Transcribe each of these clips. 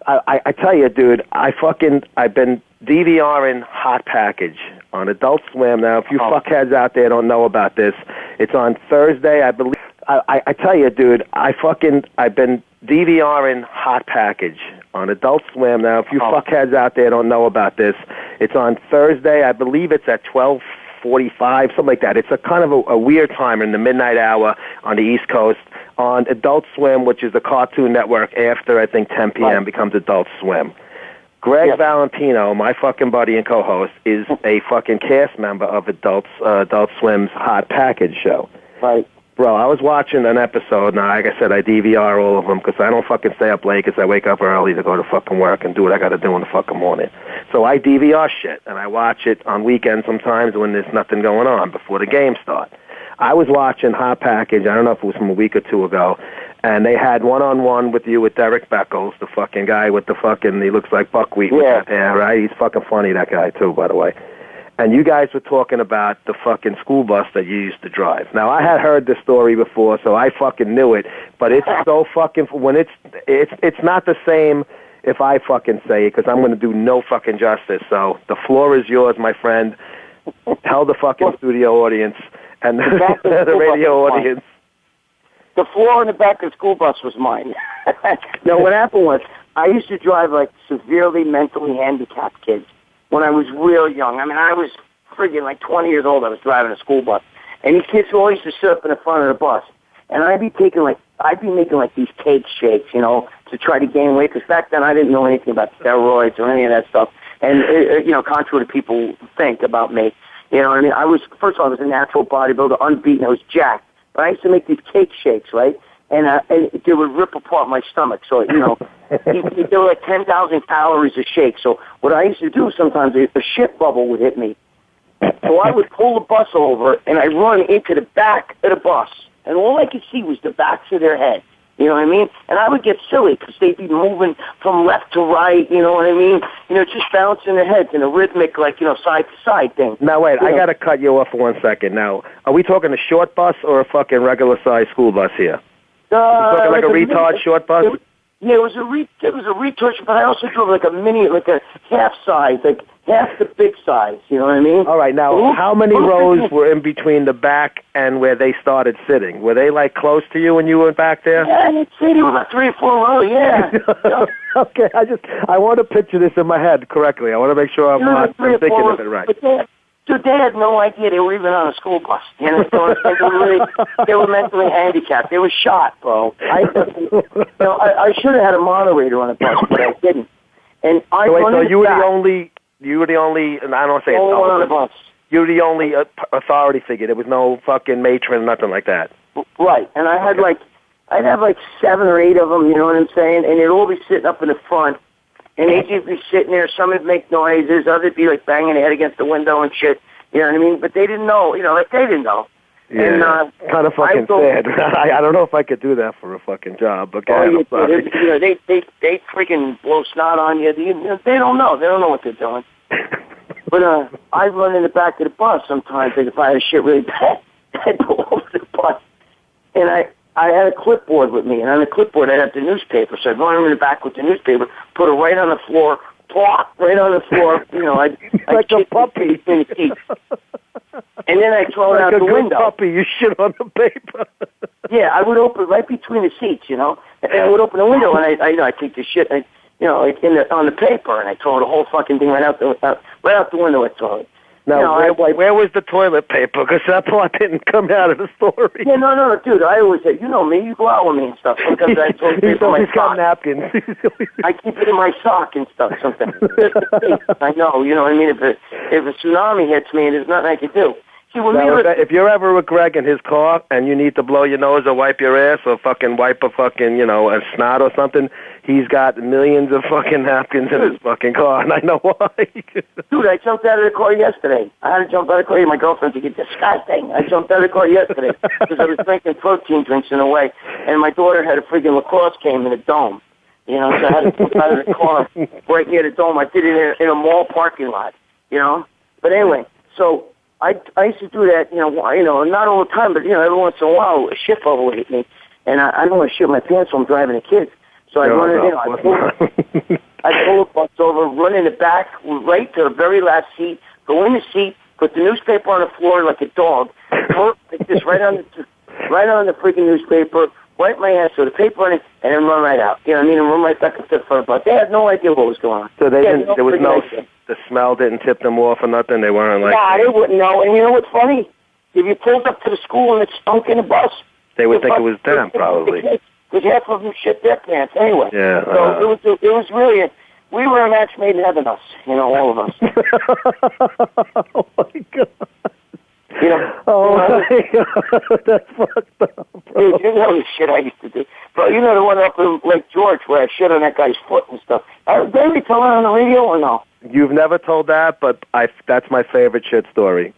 I tell you, dude, I've been DVRing Hot Package on Adult Swim. Now, if you fuckheads out there don't know about this, it's on Thursday, I believe. I tell you, dude, I've been DVRing Hot Package on Adult Swim. Now, if you fuckheads out there don't know about this, it's on Thursday. I believe it's at 12:45, something like that. It's a kind of a weird time in the midnight hour on the East Coast on Adult Swim, which is the Cartoon Network after, I think, 10 p.m. becomes Adult Swim. Gregg Valentino, my fucking buddy and co-host, is a fucking cast member of Adult Swim's Hot Package show. Right. Bro, I was watching an episode. Now, like I said, I DVR all of them because I don't fucking stay up late because I wake up early to go to fucking work and do what I got to do in the fucking morning. So I DVR shit, and I watch it on weekends sometimes when there's nothing going on before the game starts. I was watching Hot Package, I don't know if it was from a week or two ago, and they had one-on-one with Derek Beckles, the fucking guy with the fucking, he looks like buckwheat with that hair, right? He's fucking funny, that guy, too, by the way. And you guys were talking about the fucking school bus that you used to drive. Now, I had heard this story before, so I fucking knew it, but it's so fucking, when it's not the same if I fucking say it, because I'm going to do no fucking justice. So the floor is yours, my friend. Tell the fucking studio audience and the radio audience. The floor in the back of the school bus was mine. No, what happened was, I used to drive like severely mentally handicapped kids when I was real young. I mean, I was friggin' like 20 years old. I was driving a school bus. And these kids who always used to sit up in the front of the bus. And I'd be making like these cake shakes, you know, to try to gain weight. Because back then I didn't know anything about steroids or any of that stuff. And, you know, contrary to people think about me. You know what I mean? First of all, I was a natural bodybuilder, unbeaten. I was jacked. But I used to make these cake shakes, right? And they would rip apart my stomach. So, you know, they were like 10,000 calories a shake. So what I used to do sometimes, a shit bubble would hit me. So I would pull the bus over, and I'd run into the back of the bus. And all I could see was the backs of their heads. You know what I mean? And I would get silly because they'd be moving from left to right, you know what I mean? You know, just bouncing their heads in a rhythmic, like, you know, side-to-side thing. Now, wait, I got to cut you off for 1 second. Now, are we talking a short bus or a fucking regular-sized school bus here? You talking like a retard short bus? Yeah, it was a retard, but I also drove like a mini, like a half size, like half the big size. You know what I mean? All right. Now, how many rows were in between the back and where they started sitting? Were they like close to you when you were back there? Yeah, I'd say there were about 3 or 4 rows. Yeah. Okay. I want to picture this in my head correctly. I want to make sure I'm not thinking of it right. So they had no idea they were even on a school bus. You know, they were mentally handicapped. They were shot, bro. I should have had a moderator on the bus, but I didn't. And so you were the only, and I don't say only one on the bus. You were the only authority figure. There was no fucking matron, nothing like that. Right. And I'd have like 7 or 8 of them. You know what I'm saying? And they'd all be sitting up in the front. And they'd just be sitting there. Some would make noises. Others would be like banging their head against the window and shit. You know what I mean? But they didn't know. You know, like they didn't know. Yeah, and, kind of fucking sad. I don't know if I could do that for a fucking job. But you know, they freaking blow snot on you. They don't know. They don't know what they're doing. But I'd run in the back of the bus sometimes. Like if I had shit really bad, I'd go over the bus. And I had a clipboard with me, and on the clipboard I'd have the newspaper. So I'd run in the back with the newspaper, put it right on the floor, plop, right on the floor. You know, I'd like a puppy. In the seat. And then I'd throw it out the window. Like a puppy, you shit on the paper. Yeah, I would open right between the seats, you know. And I would open the window, and I take the shit, and, you know, like on the paper, and I throw the whole fucking thing right out the window. I throw it. Now, where was the toilet paper? Because that part didn't come out of the story. Yeah, no, dude. I always say, you know me, you go out with me and stuff. Sometimes I throw paper in my sock. Napkins. I keep it in my sock and stuff sometimes. I know, you know what I mean? If a tsunami hits me, there's nothing I can do. See, if you're ever with Greg in his car and you need to blow your nose or wipe your ass or fucking wipe a fucking, you know, a snot or something, he's got millions of fucking napkins in his fucking car, and I know why. Dude, I jumped out of the car yesterday. I had to jump out of the car. My girlfriend to get disgusting. I jumped out of the car yesterday because I was drinking protein drinks in a way, and my daughter had a freaking lacrosse game in a dome. You know, so I had to jump out of the car right near the dome. I did it in a mall parking lot, you know. But anyway, so I used to do that, you know, not all the time, but, you know, every once in a while, a shit bubble would hit me, and I don't want to shit my pants while I'm driving the kids. So I run it, I pull the bus over, run in the back, right to the very last seat, go in the seat, put the newspaper on the floor like a dog, like this right on the freaking newspaper, wipe my ass with the paper on it, and then run right out. You know what I mean? And run right back up to the front bus. They had no idea what was going on. So they didn't. There was no. The smell didn't tip them off or nothing. They weren't like. Nah, they wouldn't know. And you know what's funny? If you pulled up to the school and it stunk in the bus, they would think it was them, probably. Because half of them shit their pants anyway. Yeah. So it was really we were a match made in heaven, us. You know, all of us. Oh my God. You know, my God, that's fucked up, bro. Dude, you know the shit I used to do. Bro, you know the one up in Lake George where I shit on that guy's foot and stuff. Did we tell it on the radio or no? You've never told that, but that's my favorite shit story.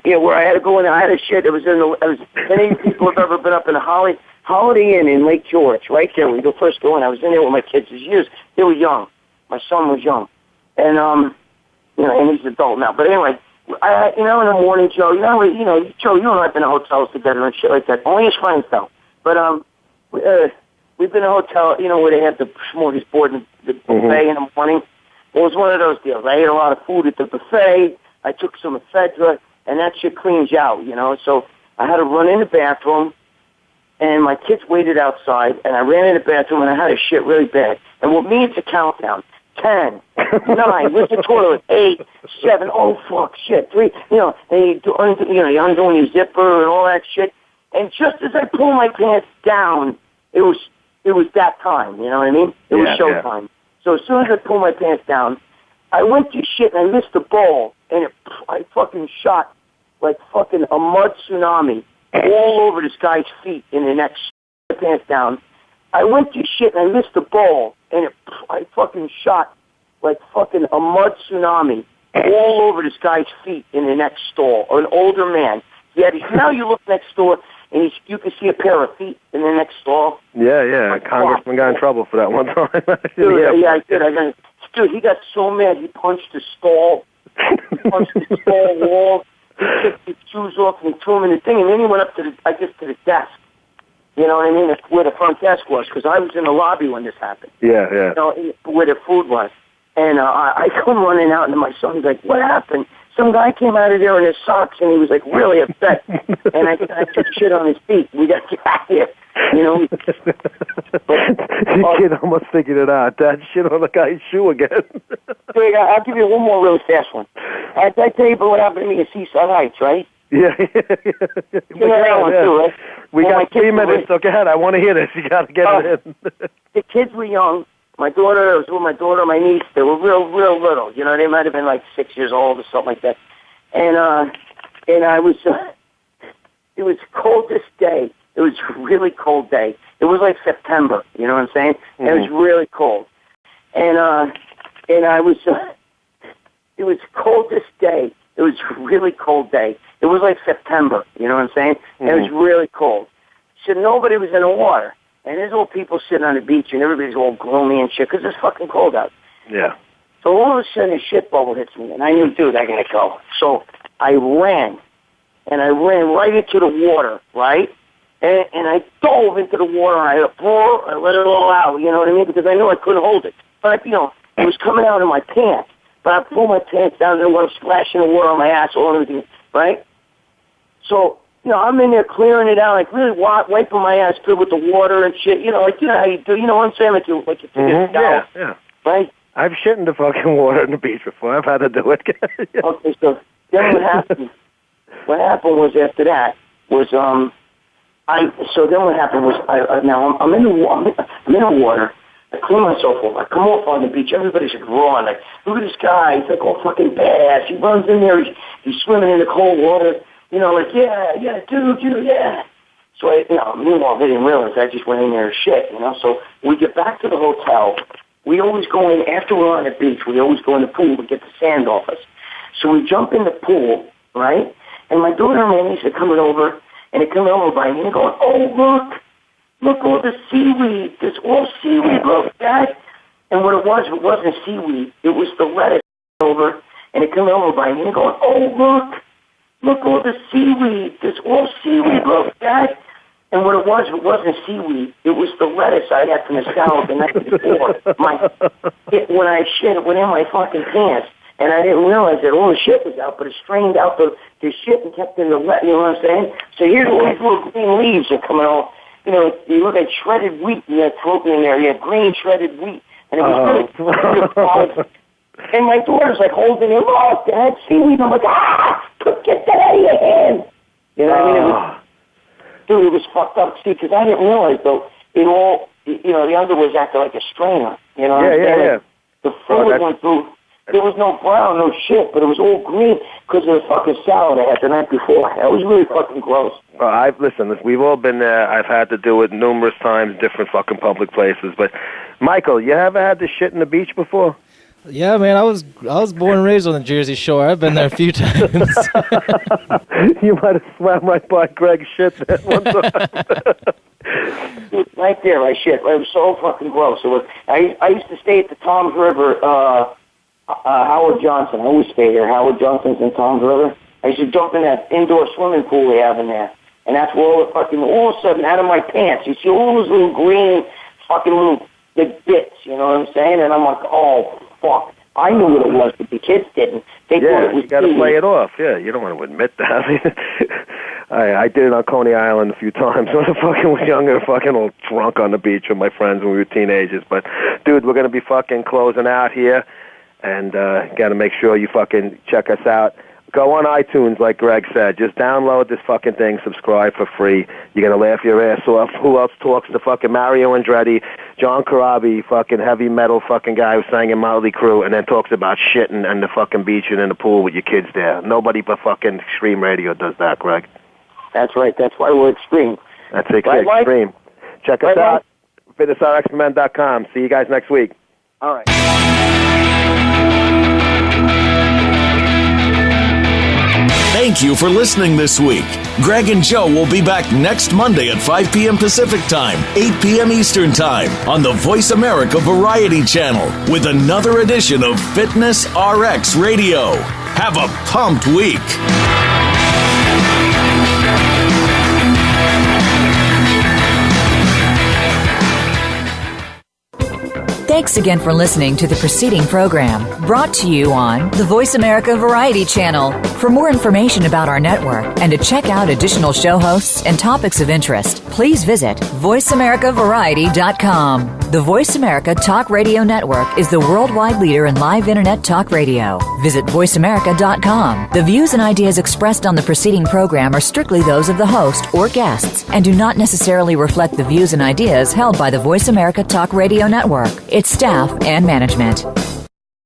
Yeah, where I had to go in, I had a shit. It was many people have ever been up in a Holiday Inn in Lake George, right there. When you first go in, I was in there with my kids. They were young. My son was young, and and he's an adult now. But anyway. In the morning, Joe, Joe, you and I have been in hotels together and shit like that. Only as friends, though. But, we've been in a hotel, where they have the smorgasbord and the buffet in the morning. It was one of those deals. I ate a lot of food at the buffet. I took some ephedra, and that shit cleans you out, So I had to run in the bathroom, and my kids waited outside, and I ran in the bathroom, and I had to shit really bad. And with me, it's a countdown. 10, 9, where's the toilet? 8, 7, oh fuck, shit, 3, and you're undoing your zipper and all that shit. And just as I pull my pants down, it was that time, you know what I mean? It was showtime. Yeah. So as soon as I pulled my pants down, I went to shit and I missed the ball, and I fucking shot like fucking a mud tsunami all over this guy's feet in the next pants down. I went to shit and I missed the ball, and I fucking shot like fucking a mud tsunami all over this guy's feet in the next stall. An older man. Now you look next door and you can see a pair of feet in the next stall. Yeah. Congressman got in trouble for that one time. I did. Dude, he got so mad he punched the stall. He punched the stall wall. He kicked his shoes off and he threw them in the thing, and then he went up to the desk. You know what I mean? That's where the front desk was, because I was in the lobby when this happened. Yeah. Where the food was. And I come running out, and my son's like, what happened? Some guy came out of there in his socks, and he was, like, really upset. And I took shit on his feet. We got to get out of here. The kid almost figured it out. Dad shit on the guy's shoe again. I'll give you one more really fast one. I tell you about what happened to me at Seaside Heights, right? Yeah. You know that one too, right? We got 3 minutes, so go ahead. I want to hear this. You got to get it in. The kids were young. I was with my daughter and my niece. They were real little. They might have been like 6 years old or something like that. And I was, it was coldest day. It was a really cold day. It was like September, you know what I'm saying? Mm-hmm. It was really cold. And I was, it was coldest day. It was a really cold day. It was like September, you know what I'm saying? Mm-hmm. It was really cold. So nobody was in the water. And there's old people sitting on the beach, and everybody's all gloomy and shit, because it's fucking cold out. Yeah. So all of a sudden, a shit bubble hits me, and I knew, dude, I gotta go. So I ran right into the water, right? And I dove into the water, and I let it all out, you know what I mean? Because I knew I couldn't hold it. But, it was coming out of my pants. But I pulled my pants down, and I was splashing the water on my asshole and everything, right? So, I'm in there clearing it out, like really wiping my ass good with the water and shit. Like how you do. You know what I'm saying? Like you take it down. Yeah. Right? I've shit in the fucking water on the beach before. I've had to do it. Yeah. Okay, so then what happened? What happened was after that was I'm in the water. I clean myself off. I come off on the beach. Everybody's like raw. Like, look at this guy. He's like all fucking badass. He runs in there. He's swimming in the cold water. Dude, yeah. So, meanwhile, they didn't realize I just went in there and shit, So we get back to the hotel. We always go in, after we're on the beach, we always go in the pool to get the sand off us. So we jump in the pool, right? And my daughter and my niece are coming over, and they come over by me and going, oh, look all the seaweed. There's all seaweed, look, Dad. And what it wasn't seaweed. It was the lettuce over, and they come over by me and going, oh, look all the seaweed. There's all seaweed, look, Dad. And what it wasn't seaweed. It was the lettuce I had from the salad the night before. When I shit, it went in my fucking pants. And I didn't realize that all the shit was out, but it strained out the shit and kept in the wet, you know what I'm saying? So here's all these little green leaves are coming off. You know, you look at shredded wheat and they're floating in there. You have green shredded wheat. And it was really and my daughter's like holding it. Oh, Dad, seaweed. I'm like, get that out of your hand. You know what I mean? It was fucked up, see, because I didn't realize, though, it all, you know, the underwear's acting like a strainer. You know what I'm saying? Yeah. The fluid went through. There was no brown, no shit, but it was all green because of the fucking salad I had the night before. That was really fucking gross. Listen, we've all been there. I've had to do it numerous times, different fucking public places. But, Michael, you ever had this shit in the beach before? Yeah, man, I was born and raised on the Jersey Shore. I've been there a few times. You might have swam right by Gregg's shit that one time. Right there, I shit. It was so fucking gross. It was. I used to stay at the Toms River, Howard Johnson. I always stay there. Howard Johnson's in Toms River. I used to jump in that indoor swimming pool they have in there. And that's where all of a sudden, out of my pants, you see all those little green fucking little bits, you know what I'm saying? And I'm like, oh, fuck. I knew what it was, but the kids didn't. They thought it was you got to play it off. Yeah, you don't want to admit that. I did it on Coney Island a few times when I fucking was younger, fucking all drunk on the beach with my friends when we were teenagers. But, dude, we're going to be fucking closing out here. And got to make sure you fucking check us out. Go on iTunes, like Gregg said. Just download this fucking thing, subscribe for free. You're going to laugh your ass off. Who else talks to fucking Mario Andretti, John Corabi, fucking heavy metal fucking guy who sang in Motley Crue, and then talks about shitting and the fucking beach and in the pool with your kids there. Nobody but fucking Extreme Radio does that, Gregg. That's right. That's why we're Extreme. That's it, Extreme. Check us out. FitnessRxMen.com. See you guys next week. All right. Thank you for listening this week. Gregg and Joe will be back next Monday at 5 p.m. Pacific Time, 8 p.m. Eastern Time on the Voice America Variety Channel with another edition of Fitness RX Radio. Have a pumped week. Thanks again for listening to the preceding program, brought to you on the Voice America Variety Channel. For more information about our network and to check out additional show hosts and topics of interest, please visit voiceamericavariety.com. The Voice America Talk Radio Network is the worldwide leader in live Internet talk radio. Visit voiceamerica.com. The views and ideas expressed on the preceding program are strictly those of the host or guests and do not necessarily reflect the views and ideas held by the Voice America Talk Radio Network, its staff, and management.